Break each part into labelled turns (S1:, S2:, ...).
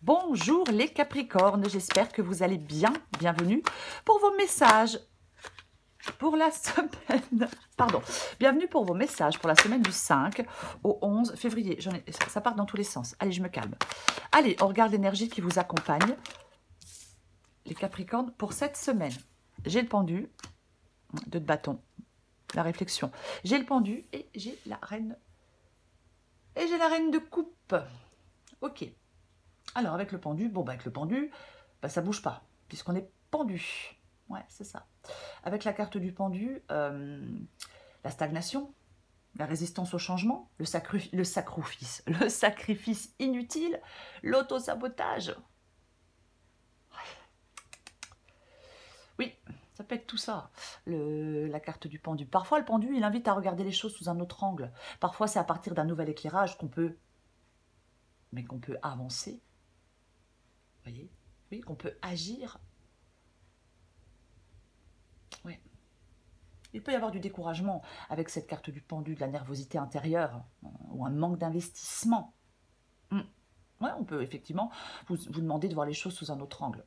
S1: Bonjour les Capricornes, j'espère que vous allez bien. Bienvenue pour vos messages pour la semaine. Pardon, bienvenue pour vos messages pour la semaine du 5 au 11 février. Ça part dans tous les sens. Allez, je me calme. Allez, on regarde l'énergie qui vous accompagne, les Capricornes, pour cette semaine. J'ai le pendu, 2 de bâton, la réflexion. J'ai le pendu et j'ai la reine. Et j'ai la reine de coupe. Ok. Alors, avec le pendu, avec le pendu, ça bouge pas, puisqu'on est pendu. Ouais, c'est ça. Avec la carte du pendu, la stagnation, la résistance au changement, le sacrifice inutile, l'auto-sabotage. Oui, ça peut être tout ça, la carte du pendu. Parfois, le pendu, il invite à regarder les choses sous un autre angle. Parfois, c'est à partir d'un nouvel éclairage qu'on peut avancer. Vous voyez? Oui, qu'on peut agir. Oui. Il peut y avoir du découragement avec cette carte du pendu, de la nervosité intérieure ou un manque d'investissement. Ouais, on peut effectivement vous demander de voir les choses sous un autre angle.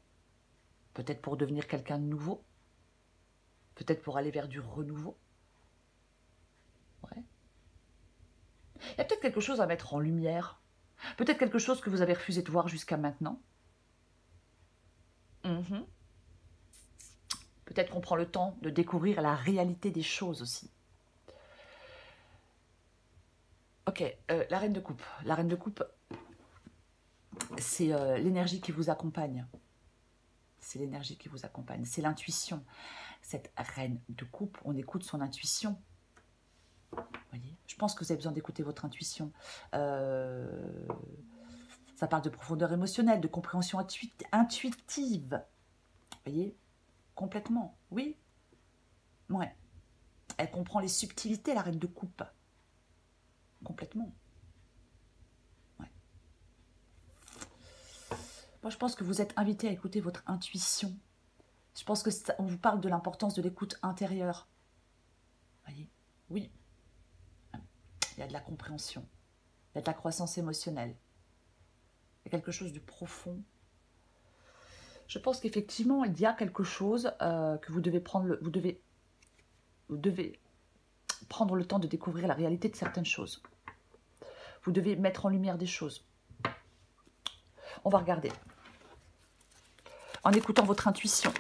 S1: Peut-être pour devenir quelqu'un de nouveau. Peut-être pour aller vers du renouveau. Ouais. Il y a peut-être quelque chose à mettre en lumière. Peut-être quelque chose que vous avez refusé de voir jusqu'à maintenant. Peut-être qu'on prend le temps de découvrir la réalité des choses aussi. Ok, la reine de coupe. La reine de coupe, c'est l'énergie qui vous accompagne. C'est l'énergie qui vous accompagne. C'est l'intuition. Cette reine de coupe, on écoute son intuition. Vous voyez, je pense que vous avez besoin d'écouter votre intuition. Ça parle de profondeur émotionnelle, de compréhension intuitive. Vous voyez, complètement, oui. Ouais. Elle comprend les subtilités, la reine de coupe. Complètement. Ouais. Moi, je pense que vous êtes invité à écouter votre intuition. Je pense que on vous parle de l'importance de l'écoute intérieure. Vous voyez, oui. Il y a de la compréhension. Il y a de la croissance émotionnelle. Il y a quelque chose de profond. Je pense qu'effectivement, il y a quelque chose que vous devez prendre. Vous devez prendre le temps de découvrir la réalité de certaines choses. Vous devez mettre en lumière des choses. On va regarder. En écoutant votre intuition.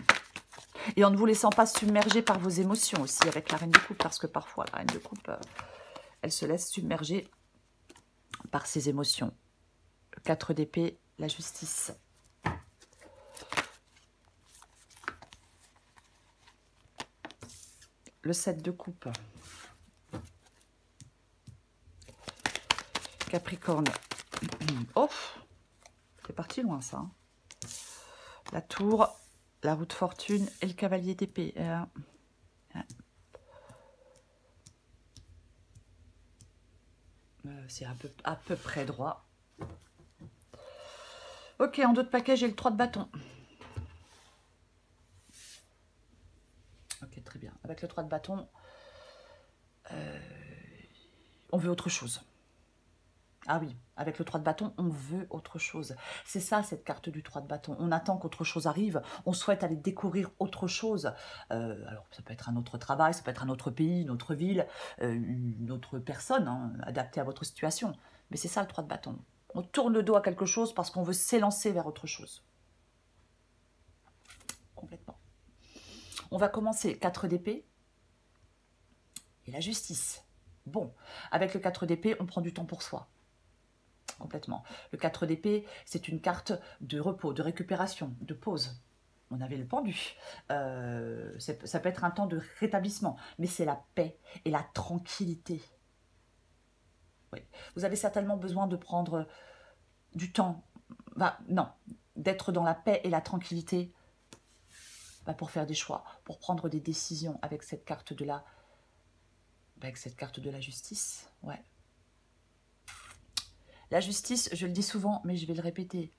S1: Et en ne vous laissant pas submerger par vos émotions aussi avec la reine de coupe. Parce que parfois, la reine de coupe, elle se laisse submerger par ses émotions. Le 4 d'épée, la justice. Le 7 de coupe. Capricorne. Oh, c'est parti loin ça. Hein. La tour, la roue de fortune et le cavalier d'épée. C'est à peu près droit. Ok, en dos de paquet, j'ai le 3 de bâton. Ok, très bien. Avec le 3 de bâton, on veut autre chose. Ah oui, avec le 3 de bâton, on veut autre chose. C'est ça, cette carte du 3 de bâton. On attend qu'autre chose arrive. On souhaite aller découvrir autre chose. Alors, ça peut être un autre travail, ça peut être un autre pays, une autre ville, une autre personne, hein, adaptée à votre situation. Mais c'est ça, le 3 de bâton. On tourne le dos à quelque chose parce qu'on veut s'élancer vers autre chose. Complètement. On va commencer 4 d'épée et la justice. Bon, avec le 4 d'épée, on prend du temps pour soi. Complètement. Le 4 d'épée, c'est une carte de repos, de récupération, de pause. On avait le pendu. Ça peut être un temps de rétablissement, mais c'est la paix et la tranquillité. Oui. Vous avez certainement besoin de prendre du temps, non, d'être dans la paix et la tranquillité pour faire des choix, pour prendre des décisions avec cette carte de la, justice. Ouais. La justice, je le dis souvent, mais je vais le répéter.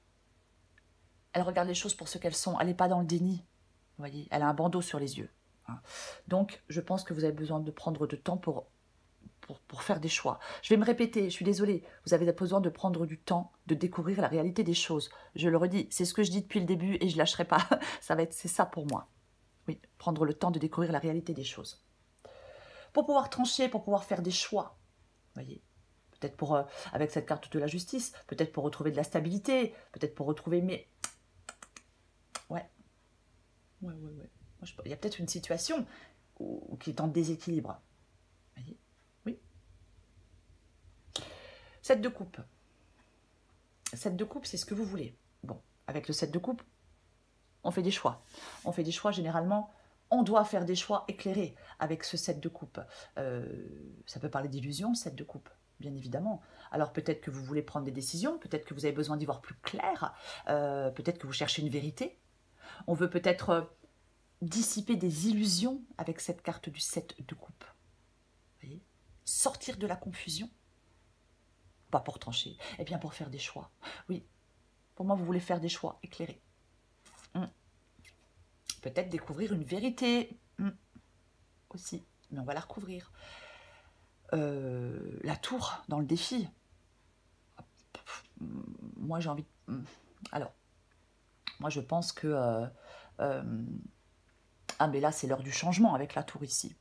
S1: Elle regarde les choses pour ce qu'elles sont. Elle n'est pas dans le déni. Vous voyez, elle a un bandeau sur les yeux. Hein. Donc, je pense que vous avez besoin de prendre de temps pour pour faire des choix. Je vais me répéter, je suis désolée, vous avez besoin de prendre du temps, de découvrir la réalité des choses. Je le redis, c'est ce que je dis depuis le début et je ne lâcherai pas. C'est ça pour moi. Oui, prendre le temps de découvrir la réalité des choses. Pour pouvoir trancher, pour pouvoir faire des choix. Voyez, peut-être pour, avec cette carte de la justice, peut-être pour retrouver de la stabilité, peut-être pour retrouver... Mais ouais. Il y a peut-être une situation qui est en déséquilibre. Voyez, oui. 7 de coupe. 7 de coupe, c'est ce que vous voulez. Bon, avec le 7 de coupe, on fait des choix. On fait des choix, généralement, on doit faire des choix éclairés avec ce 7 de coupe. Ça peut parler d'illusion, le 7 de coupe, bien évidemment. Alors peut-être que vous voulez prendre des décisions, peut-être que vous avez besoin d'y voir plus clair, peut-être que vous cherchez une vérité. On veut peut-être dissiper des illusions avec cette carte du 7 de coupe. Vous voyez, sortir de la confusion. Pas pour trancher, et bien pour faire des choix. Oui, pour moi, vous voulez faire des choix éclairés. Peut-être découvrir une vérité aussi, mais on va la recouvrir. La tour dans le défi. Moi, j'ai envie de... Alors, moi, je pense que... ah, mais là, c'est l'heure du changement avec la tour ici.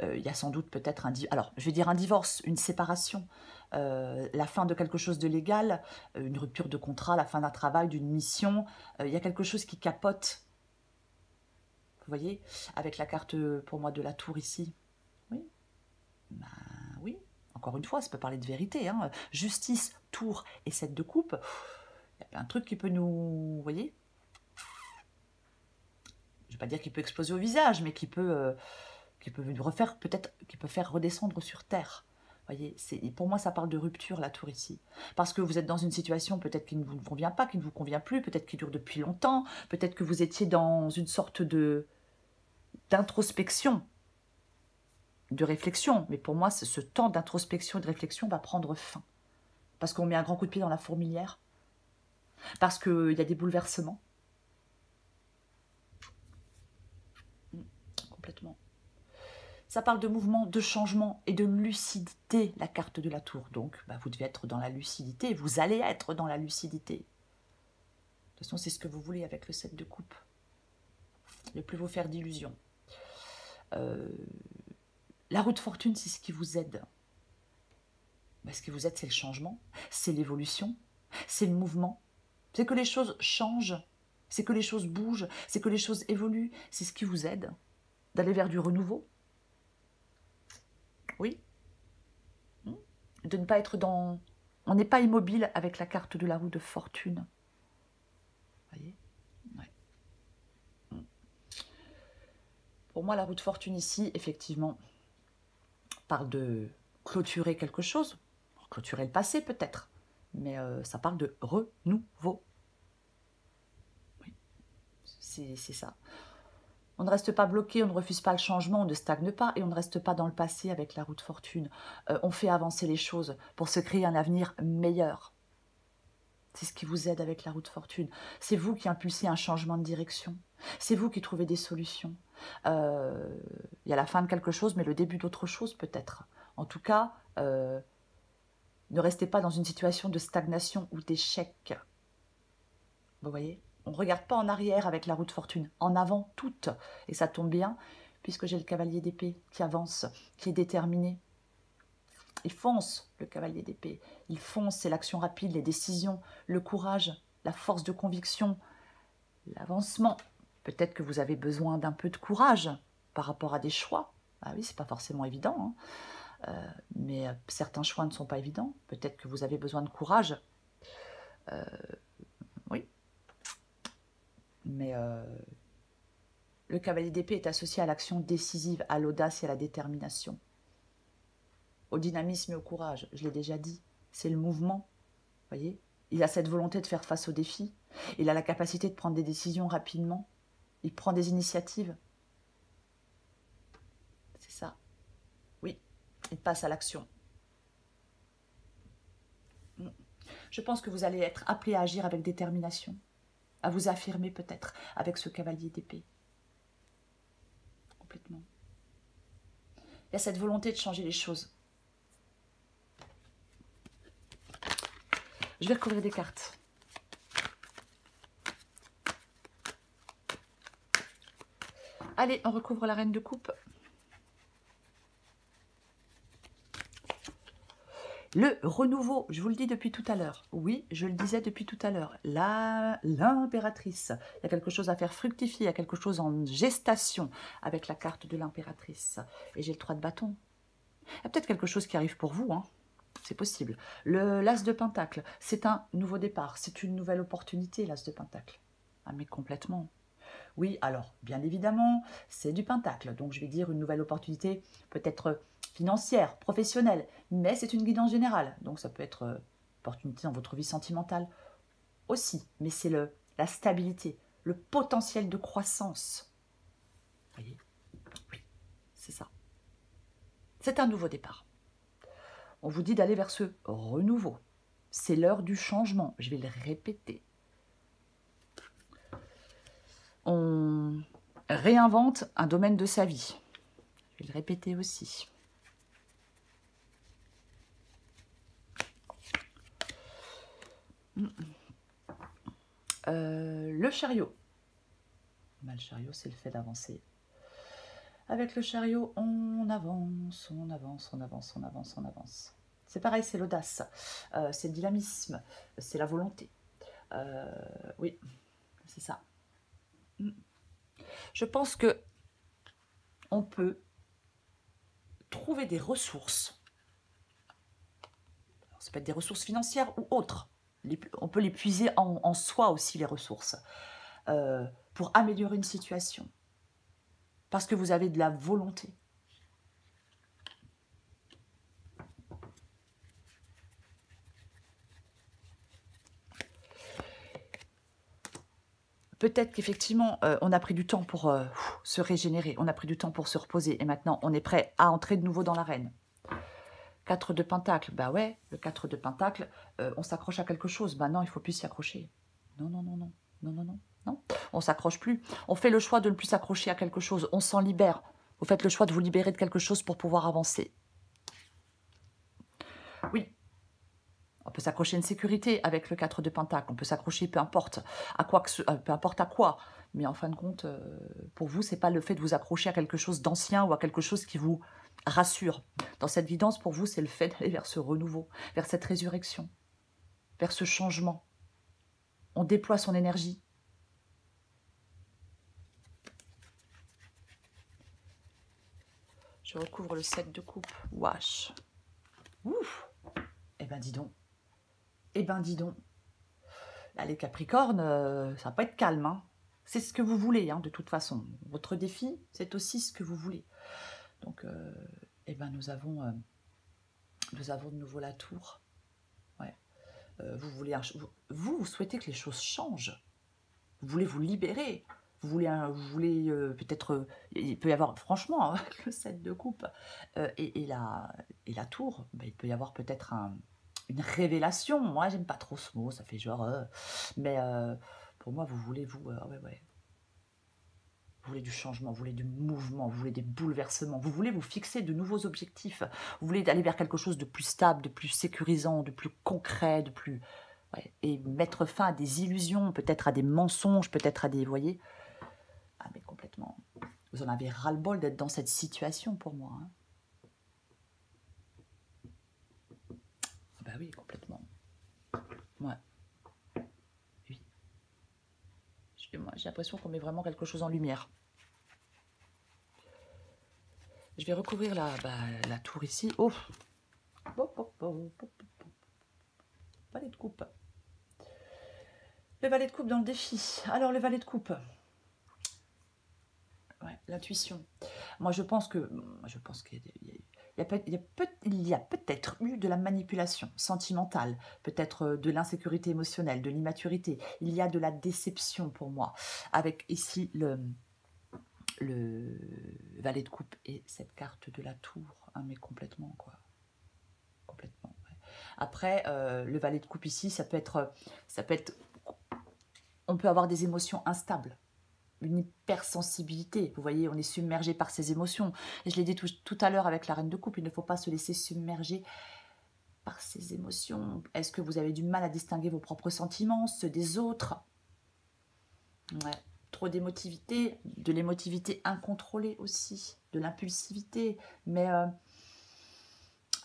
S1: Il y a sans doute peut-être un... Alors, je vais dire un divorce, une séparation, la fin de quelque chose de légal, une rupture de contrat, la fin d'un travail, d'une mission. Il y a quelque chose qui capote. Vous voyez, avec la carte, pour moi, de la tour ici. Oui. Ben, oui. Encore une fois, ça peut parler de vérité. Hein. Justice, tour et 7 de coupe. Il y a plein de trucs qui peut nous... Vous voyez, je ne vais pas dire qu'il peut exploser au visage, mais qui peut nous refaire, peut-être, qui peut faire redescendre sur terre. Voyez, pour moi, ça parle de rupture, la tour ici. Parce que vous êtes dans une situation peut-être qui ne vous convient pas, qui ne vous convient plus, peut-être qui dure depuis longtemps, peut-être que vous étiez dans une sorte d'introspection, de réflexion. Mais pour moi, ce temps d'introspection et de réflexion va prendre fin. Parce qu'on met un grand coup de pied dans la fourmilière. Parce qu'il y a des bouleversements. Complètement. Ça parle de mouvement, de changement et de lucidité, la carte de la tour. Donc, vous devez être dans la lucidité, vous allez être dans la lucidité. De toute façon, c'est ce que vous voulez avec le 7 de coupe. Ne plus vous faire d'illusions. La roue de fortune, c'est ce qui vous aide. Ce qui vous aide, c'est le changement, c'est l'évolution, c'est le mouvement. C'est que les choses changent, c'est que les choses bougent, c'est que les choses évoluent. C'est ce qui vous aide d'aller vers du renouveau. Oui. De ne pas être dans... On n'est pas immobile avec la carte de la roue de fortune. Vous voyez, ouais. Pour moi, la roue de fortune ici, effectivement, parle de clôturer quelque chose. Clôturer le passé, peut-être. Mais ça parle de renouveau. Oui, c'est ça. On ne reste pas bloqué, on ne refuse pas le changement, on ne stagne pas et on ne reste pas dans le passé avec la roue de fortune. On fait avancer les choses pour se créer un avenir meilleur. C'est ce qui vous aide avec la roue de fortune. C'est vous qui impulsez un changement de direction. C'est vous qui trouvez des solutions. Il y a la fin de quelque chose, mais le début d'autre chose peut-être. En tout cas, ne restez pas dans une situation de stagnation ou d'échec. Vous voyez ? On ne regarde pas en arrière avec la roue de fortune, en avant toute. Et ça tombe bien, puisque j'ai le cavalier d'épée qui avance, qui est déterminé. Il fonce, le cavalier d'épée. Il fonce, c'est l'action rapide, les décisions, le courage, la force de conviction, l'avancement. Peut-être que vous avez besoin d'un peu de courage par rapport à des choix. Ah oui, c'est pas forcément évident, hein. Mais certains choix ne sont pas évidents. Peut-être que vous avez besoin de courage. Oui. Mais le cavalier d'épée est associé à l'action décisive, à l'audace et à la détermination. Au dynamisme et au courage, je l'ai déjà dit. C'est le mouvement, voyez. Il a cette volonté de faire face aux défis. Il a la capacité de prendre des décisions rapidement. Il prend des initiatives. C'est ça. Oui, il passe à l'action. Je pense que vous allez être appelé à agir avec détermination, à vous affirmer peut-être avec ce cavalier d'épée. Complètement. Il y a cette volonté de changer les choses. Je vais recouvrir des cartes. Allez, on recouvre la reine de coupe. Le renouveau, je vous le dis depuis tout à l'heure. Oui, je le disais depuis tout à l'heure. L'impératrice. Il y a quelque chose à faire fructifier, il y a quelque chose en gestation avec la carte de l'impératrice. Et j'ai le 3 de bâton. Il y a peut-être quelque chose qui arrive pour vous, hein. C'est possible. L'as de pentacle, c'est un nouveau départ, c'est une nouvelle opportunité, l'as de pentacle. Ah mais complètement. Oui, alors, bien évidemment, c'est du pentacle. Donc, je vais dire une nouvelle opportunité, peut-être financière, professionnelle, mais c'est une guidance générale. Donc, ça peut être opportunité dans votre vie sentimentale aussi. Mais c'est la stabilité, le potentiel de croissance. Vous voyez? Oui, c'est ça. C'est un nouveau départ. On vous dit d'aller vers ce renouveau. C'est l'heure du changement. Je vais le répéter. On réinvente un domaine de sa vie. Je vais le répéter aussi. Le chariot. Le chariot, c'est le fait d'avancer. Avec le chariot, on avance, on avance, on avance, on avance, on avance. C'est pareil, c'est l'audace, c'est le dynamisme, c'est la volonté. Oui, c'est ça. Je pense que on peut trouver des ressources. Alors, ça peut être des ressources financières ou autres. On peut les puiser en soi aussi, les ressources, pour améliorer une situation. Parce que vous avez de la volonté. Peut-être qu'effectivement, on a pris du temps pour se régénérer, on a pris du temps pour se reposer, et maintenant, on est prêt à entrer de nouveau dans l'arène. 4 de pentacle, bah ouais, le 4 de pentacle, on s'accroche à quelque chose. Bah non, il ne faut plus s'y accrocher. Non, non, non, non, non, non, non, non. On ne s'accroche plus. On fait le choix de ne plus s'accrocher à quelque chose. On s'en libère. Vous faites le choix de vous libérer de quelque chose pour pouvoir avancer. Oui. On peut s'accrocher à une sécurité avec le 4 de pentacle. On peut s'accrocher peu importe à quoi, peu importe à quoi. Mais en fin de compte, pour vous, ce n'est pas le fait de vous accrocher à quelque chose d'ancien ou à quelque chose qui vous rassure. Dans cette guidance, pour vous, c'est le fait d'aller vers ce renouveau, vers cette résurrection, vers ce changement. On déploie son énergie. Je recouvre le 7 de coupe. Wesh. Ouf. Eh ben dis donc. Eh ben dis donc. Là, les Capricornes, ça va pas être calme, hein. C'est ce que vous voulez, hein, de toute façon. Votre défi, c'est aussi ce que vous voulez. Donc, eh ben, nous avons de nouveau la tour. Ouais. Vous souhaitez que les choses changent. Vous voulez vous libérer. Vous voulez peut-être... il peut y avoir, franchement, avec le 7 de coupe et la tour, ben, il peut y avoir peut-être une révélation. Moi, j'aime pas trop ce mot, ça fait genre... mais pour moi, vous voulez, ouais. Vous voulez du changement, vous voulez du mouvement, vous voulez des bouleversements, vous voulez vous fixer de nouveaux objectifs, vous voulez aller vers quelque chose de plus stable, de plus sécurisant, de plus concret, de plus... Ouais, et mettre fin à des illusions, peut-être à des mensonges, peut-être à des... Vous voyez? Ah mais complètement. Vous en avez ras-le-bol d'être dans cette situation pour moi. Hein. Bah oui, complètement. Ouais. Oui. Moi, j'ai l'impression qu'on met vraiment quelque chose en lumière. Je vais recouvrir la tour ici. Oh, valet de coupe. Le valet de coupe dans le défi. Alors, le valet de coupe. Ouais, l'intuition. Moi, je pense qu'il y a peut-être eu de la manipulation sentimentale, peut-être de l'insécurité émotionnelle, de l'immaturité. Il y a de la déception pour moi, avec ici le valet de coupe et cette carte de la tour. Hein, mais complètement, quoi. Complètement. Ouais. Après, le valet de coupe ici, ça peut être... On peut avoir des émotions instables. Une hypersensibilité. Vous voyez, on est submergé par ses émotions. Et je l'ai dit tout à l'heure avec la reine de coupe, il ne faut pas se laisser submerger par ces émotions? Est-ce que vous avez du mal à distinguer vos propres sentiments, ceux des autres? Ouais. Trop d'émotivité, de l'émotivité incontrôlée aussi, de l'impulsivité. Mais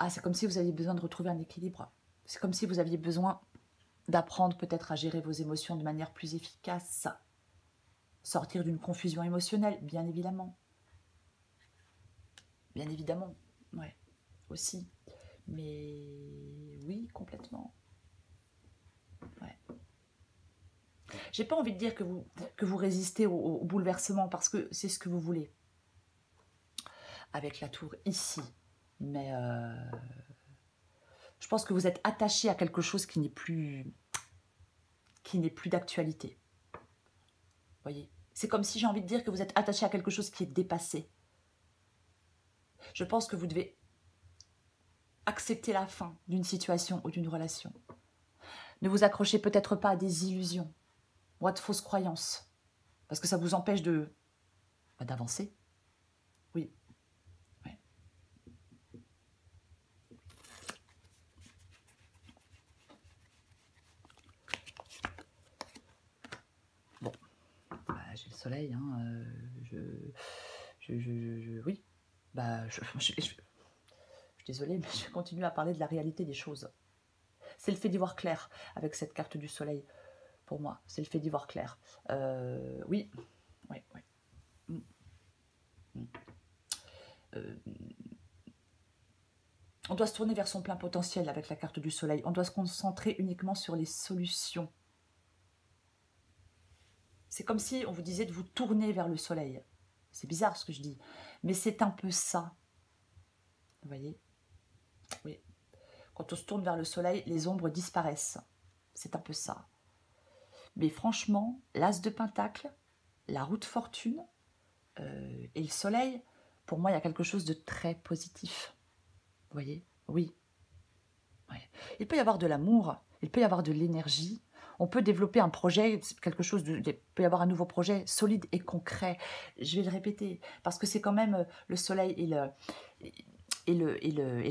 S1: c'est comme si vous aviez besoin de retrouver un équilibre. C'est comme si vous aviez besoin d'apprendre peut-être à gérer vos émotions de manière plus efficace. Sortir d'une confusion émotionnelle, bien évidemment. Bien évidemment, ouais, aussi. Mais oui, complètement. Ouais. J'ai pas envie de dire que vous résistez au bouleversement parce que c'est ce que vous voulez. Avec la tour ici. Mais je pense que vous êtes attaché à quelque chose qui n'est plus d'actualité. Voyez, c'est comme si j'ai envie de dire que vous êtes attaché à quelque chose qui est dépassé. Je pense que vous devez accepter la fin d'une situation ou d'une relation. Ne vous accrochez peut-être pas à des illusions ou à de fausses croyances, parce que ça vous empêche d'avancer. Oui. Ouais. Bon, j'ai le soleil, hein, oui. Je suis désolée, mais je continue à parler de la réalité des choses. C'est le fait d'y voir clair avec cette carte du soleil, pour moi. C'est le fait d'y voir clair. Oui. Oui. On doit se tourner vers son plein potentiel avec la carte du soleil. On doit se concentrer uniquement sur les solutions. C'est comme si on vous disait de vous tourner vers le soleil. C'est bizarre ce que je dis, mais c'est un peu ça. Vous voyez? Oui. Quand on se tourne vers le soleil, les ombres disparaissent. C'est un peu ça. Mais franchement, l'as de pentacle, la roue de fortune et le soleil, pour moi, il y a quelque chose de très positif. Vous voyez? Oui. Ouais. Il peut y avoir de l'amour, il peut y avoir de l'énergie. On peut développer un projet, quelque chose il peut y avoir un nouveau projet solide et concret. Je vais le répéter, parce que c'est quand même le soleil et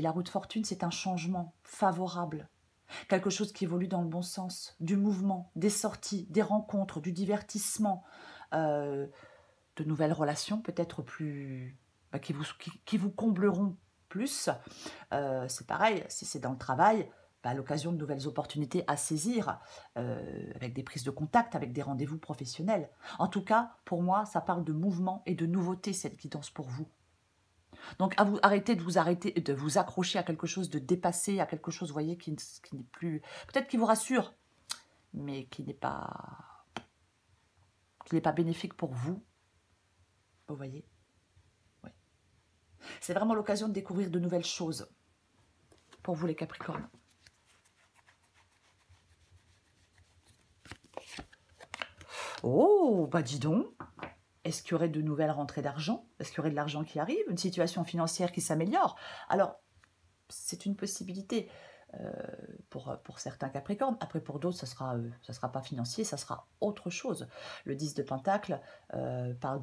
S1: la roue de fortune, c'est un changement favorable. Quelque chose qui évolue dans le bon sens, du mouvement, des sorties, des rencontres, du divertissement, de nouvelles relations peut-être plus qui vous combleront plus. C'est pareil, si c'est dans le travail, à l'occasion de nouvelles opportunités à saisir, avec des prises de contact, avec des rendez-vous professionnels. En tout cas, pour moi, ça parle de mouvement et de nouveauté, cette guidance pour vous. Donc, arrêtez de vous accrocher à quelque chose de dépassé, à quelque chose, vous voyez, qui n'est plus... Peut-être qui vous rassure, mais qui n'est pas bénéfique pour vous. Vous voyez? Oui. C'est vraiment l'occasion de découvrir de nouvelles choses pour vous, les Capricornes. Oh, bah dis donc, est-ce qu'il y aurait de nouvelles rentrées d'argent? Est-ce qu'il y aurait de l'argent qui arrive? Une situation financière qui s'améliore? Alors, c'est une possibilité pour certains Capricornes. Après, pour d'autres, ça sera pas financier, ça sera autre chose. Le 10 de Pentacle parle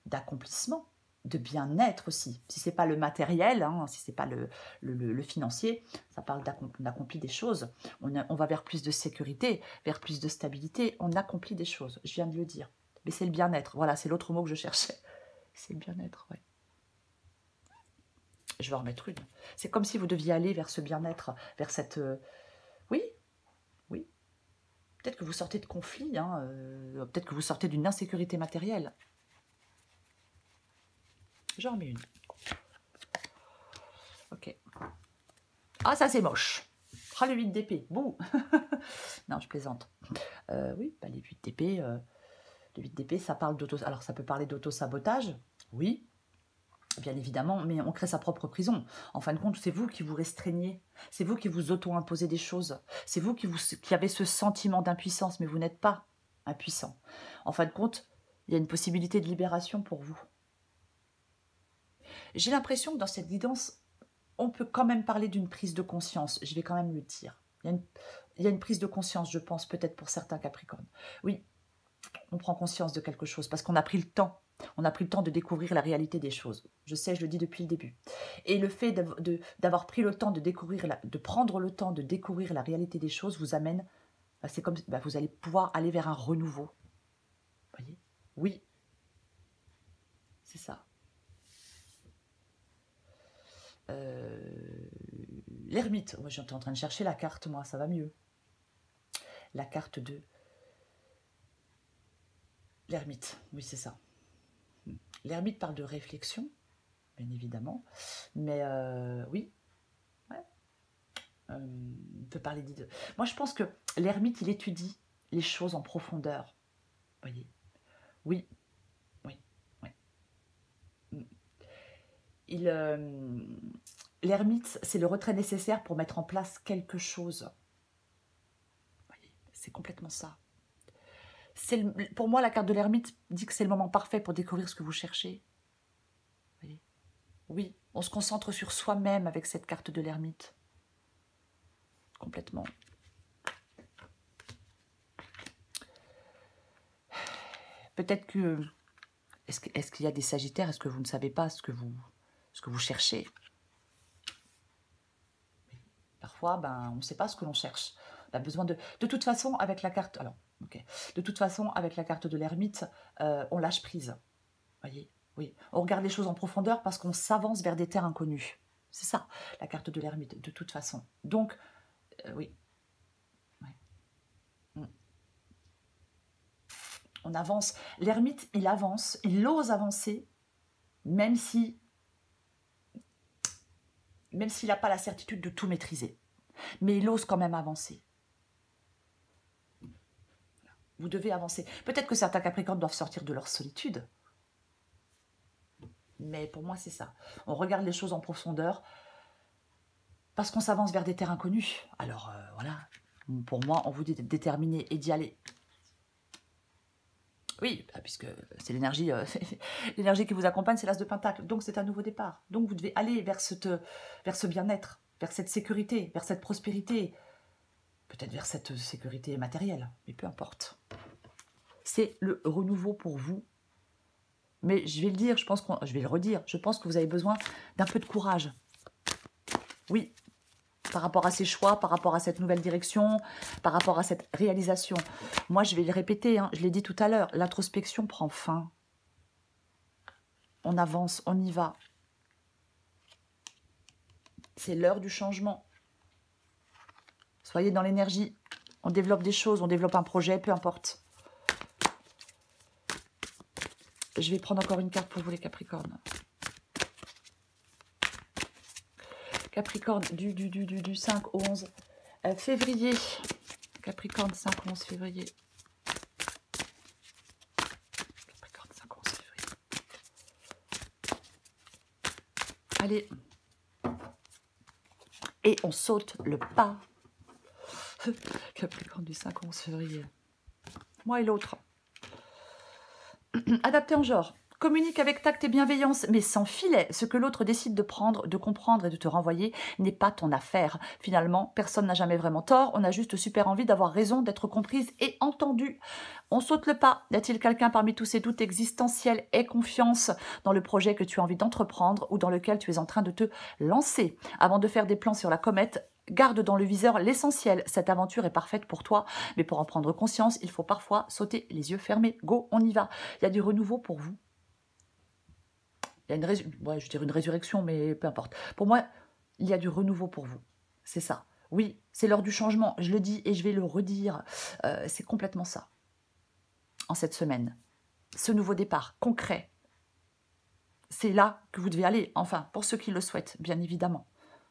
S1: d'accomplissement, de bien-être aussi. Si ce n'est pas le matériel, hein, si ce n'est pas le financier, ça parle d'accomplir des choses. On va vers plus de sécurité, vers plus de stabilité. On accomplit des choses, je viens de le dire. Mais c'est le bien-être. Voilà, c'est l'autre mot que je cherchais. C'est le bien-être, oui. Je vais en remettre une. C'est comme si vous deviez aller vers ce bien-être, vers cette... Oui. Peut-être que vous sortez de conflits, hein, peut-être que vous sortez d'une insécurité matérielle. J'en remets une. Ok. Ah, ça c'est moche. Ah, le 8 d'épée. Bouh. Non, je plaisante. Oui, bah, les 8 d'épée, le 8 d'épée, ça parle d'auto... Alors, ça peut parler d'auto-sabotage, oui, bien évidemment, mais on crée sa propre prison. En fin de compte, c'est vous qui vous restreignez. C'est vous qui vous auto-imposez des choses. C'est vous qui avez ce sentiment d'impuissance, mais vous n'êtes pas impuissant. En fin de compte, il y a une possibilité de libération pour vous. J'ai l'impression que dans cette guidance, on peut quand même parler d'une prise de conscience. Je vais quand même le dire. Il y a une prise de conscience, je pense, peut-être pour certains Capricornes. Oui, on prend conscience de quelque chose parce qu'on a pris le temps On a pris le temps de découvrir la réalité des choses. Je sais, je le dis depuis le début. Et le fait d'avoir pris le temps de découvrir, de prendre le temps de découvrir la réalité des choses vous amène, c'est comme, vous allez pouvoir aller vers un renouveau. Vous voyez? Oui, c'est ça. L'ermite. Moi, j'étais en train de chercher la carte, moi, ça va mieux. La carte de l'ermite. Oui, c'est ça. L'ermite parle de réflexion, bien évidemment. Mais oui, ouais. On peut parler d'idées. Moi, je pense que l'ermite, il étudie les choses en profondeur. Vous voyez? Oui, oui, oui. L'ermite, c'est le retrait nécessaire pour mettre en place quelque chose. Vous voyez? C'est complètement ça. Pour moi, la carte de l'ermite dit que c'est le moment parfait pour découvrir ce que vous cherchez. Vous voyez? Oui, on se concentre sur soi-même avec cette carte de l'ermite. Complètement. Peut-être que... Est-ce qu'il y a des sagittaires? Est-ce que vous ne savez pas ce que vous cherchez? Parfois, on ne sait pas ce que l'on cherche. On a besoin de... De toute façon, avec la carte... Alors, ok. De toute façon, avec la carte de l'ermite, on lâche prise. Voyez? Oui. On regarde les choses en profondeur parce qu'on s'avance vers des terres inconnues. C'est ça, la carte de l'ermite, de toute façon. Donc, oui. Ouais. On avance. L'ermite, il avance, il ose avancer, même s'il n'a pas la certitude de tout maîtriser. Mais il ose quand même avancer. Vous devez avancer. Peut-être que certains Capricornes doivent sortir de leur solitude. Mais pour moi, c'est ça. On regarde les choses en profondeur parce qu'on s'avance vers des terres inconnues. Alors, voilà. Pour moi, on vous dit d'être déterminé et d'y aller. Oui, puisque c'est l'énergie qui vous accompagne, c'est l'as de Pentacle. Donc, c'est un nouveau départ. Donc, vous devez aller vers ce bien-être, vers cette sécurité, vers cette prospérité. Peut-être vers cette sécurité matérielle, mais peu importe. C'est le renouveau pour vous. Mais je vais le dire, je vais le redire, je pense que vous avez besoin d'un peu de courage. Oui, par rapport à ces choix, par rapport à cette nouvelle direction, par rapport à cette réalisation. Moi, je vais le répéter, je l'ai dit tout à l'heure, l'introspection prend fin. On avance, on y va. C'est l'heure du changement. Soyez dans l'énergie. On développe des choses, on développe un projet, peu importe. Je vais prendre encore une carte pour vous, les Capricornes. Capricorne du 5 au 11 février. Capricorne 5 au 11 février. Capricorne 5 au 11 février. Allez. Et on saute le pas. Capricorne du 5 au 11 février. Moi et l'autre. Adapté en genre. Communique avec tact et bienveillance, mais sans filet. Ce que l'autre décide de prendre, de comprendre et de te renvoyer n'est pas ton affaire. Finalement, personne n'a jamais vraiment tort. On a juste super envie d'avoir raison, d'être comprise et entendue. On saute le pas. Y a-t-il quelqu'un parmi tous ces doutes existentiels? Aie confiance dans le projet que tu as envie d'entreprendre ou dans lequel tu es en train de te lancer. Avant de faire des plans sur la comète, garde dans le viseur l'essentiel. Cette aventure est parfaite pour toi, mais pour en prendre conscience, il faut parfois sauter les yeux fermés. Go, on y va. Il y a du renouveau pour vous. Il y a je dirais une résurrection, mais peu importe. Pour moi, il y a du renouveau pour vous. C'est ça. Oui, c'est l'heure du changement. Je le dis et je vais le redire. C'est complètement ça. En cette semaine. Ce nouveau départ concret. C'est là que vous devez aller. Enfin, pour ceux qui le souhaitent, bien évidemment.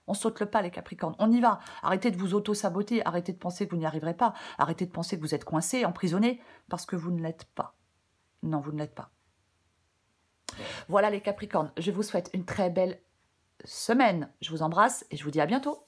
S1: On saute le pas, les Capricornes. On y va. Arrêtez de vous auto-saboter. Arrêtez de penser que vous n'y arriverez pas. Arrêtez de penser que vous êtes coincé, emprisonné, parce que vous ne l'êtes pas. Non, vous ne l'êtes pas. Voilà les Capricornes, je vous souhaite une très belle semaine. Je vous embrasse et je vous dis à bientôt.